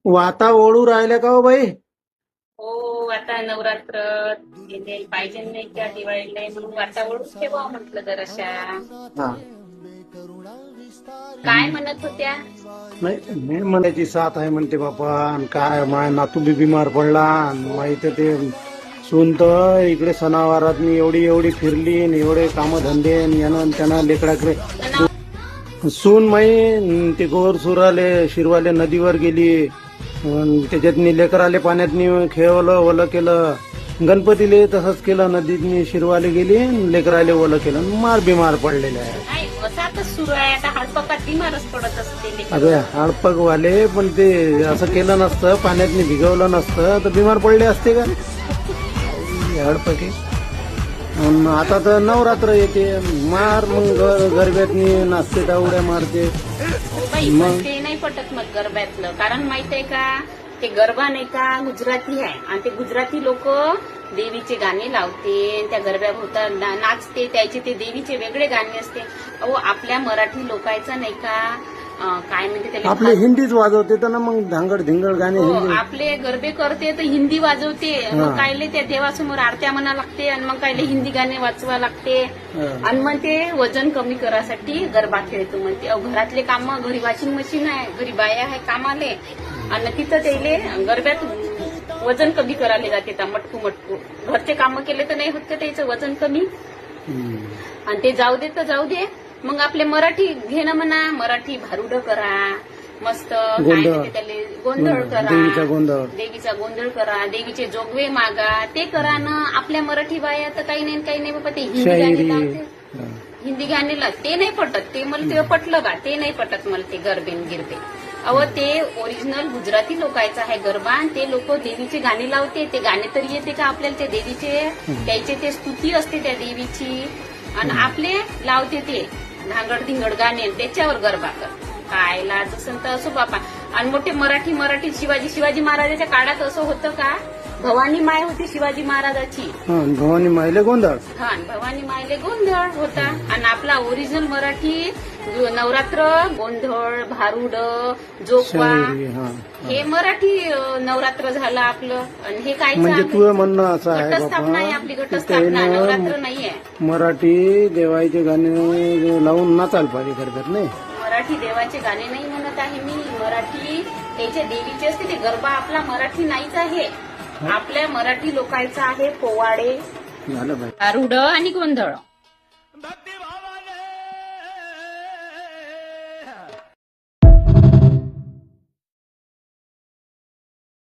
वाता ओढू राहिल्या का हो बाई? हो आता नवरात्र येते पाहिजे नाही त्या दिवाळीला म्हणून वातावरण ठेवा म्हटलं जराशा. हा. काय म्हणत होत्या? नाही मी म्हणायची साथ आहे म्हणते बापा. आणि काय माय नातू बी बिमार पडला. माहिती ते सून तर इकडे सणावारात एवढी एवढी फिरली आणि एवढे कामधंदे आणि यानं त्यानं लेकडाकडे सून माई ते गोर सुराले शिरवाले नदीवर गेली. त्याच्यात लेकराले पाण्यात खेळवलं ओलं केलं. गणपतीले तसंच केलं, नदीत शिरवाले गेली लेकराले ओलं केलं. मार बिमार पडलेले आहे. नाही असं आता सुरू आहे. आता हळपकात बिमारच पडत असते लेकरं. अगं हाडपगवाले पण ते असं केलं नसतं, पाण्यात भिगवलं नसतं तर बिमार पडले असते का हाडपके. आता तर नवरात्र येते, मार मग गरब्यात नाचते उड्या मारते. हो बाई, पण ते नाही पटत मग गरब्यातलं. कारण माहित आहे का, ते गरबा नाही का गुजराती आहे आणि ते गुजराती लोक देवीचे गाणे लावते, त्या गरब्याभोवता नाचते, त्याचे ते देवीचे वेगळे गाणे असते. अहो आपल्या मराठी लोकांचं नाही का काय म्हणते त्याला, आपले हिंदीच वाजवते तर ना मग धांगड धिंगड गाणे हो, हिंदी. आपले गरबे करते तर हिंदी वाजवते. मग कायले त्या देवासमोर आरत्या म्हणा लागते आणि मग कायले हिंदी गाणे वाचवा लागते. आणि मग ते वजन कमी करायसाठी गरबा खेळतो म्हणते. घरातले काम, घरी वॉशिंग मशीन आहे, घरी बाया आहे कामाले, आणि तिथं त्याले गरब्यात वजन कमी करायला जाते. मटकू मटकू घरचे कामं केले तर नाही होत का त्याचं वजन कमी. आणि ते जाऊ दे तर जाऊ दे, मग आपले मराठी घेणं म्हणा, मराठी भारुड करा मस्त, काय म्हणते त्याले गोंधळ करा, देवीचा गोंधळ करा, देवीचे जोगवे मागा, ते करा ना. आपल्या मराठी बाया तर काही नाही बाबा, ते हिंदी गाणे लावते, हिंदी गाणे लावते. ते नाही पटत. ते मला ते पटलं का, ते नाही पटत मला ते गरबेन गिरबे. अहो ते ओरिजिनल गुजराती लोकांचं आहे गरबा, आणि ते लोक देवीचे गाणे लावते. ते गाणे तरी येते का आपल्याला त्या देवीचे, त्याचे ते स्तुती असते त्या देवीची, आणि आपले लावते ते धांगड धिंगड गाणे, त्याच्यावर गरबा कर. काय लाज असेल तर असो बापा. आणि मोठे मराठी शिवाजी महाराजाच्या काळात असं होतं का, भवानी माय होती शिवाजी महाराजाची. भवानी मायले गोंधळ. हा, भवानी मायले गोंधळ होता. आणि आपला ओरिजिनल मराठी नवरात्र, गोंधळ, भारुड, जोगवा, हे मराठी नवरात्र झालं आपलं. आणि हे काय म्हणजे तुझं म्हणणं असं आहे घटस्थापना आहे आपली, घटस्थापना, नवरात्र नाहीये. मराठी देवाचे गाणे लावून नाचायला पाहिजे गरब्यात, नाही मराठी देवाचे गाणे नाही म्हणत आहे मी. मराठी त्याचे देवीचे असते ते गरबा आपला मराठी नाहीच आहे. आपल्या मराठी लोकांचा आहे पोवाडे, झालं पाहिजे. भारुड आणि गोंधळ.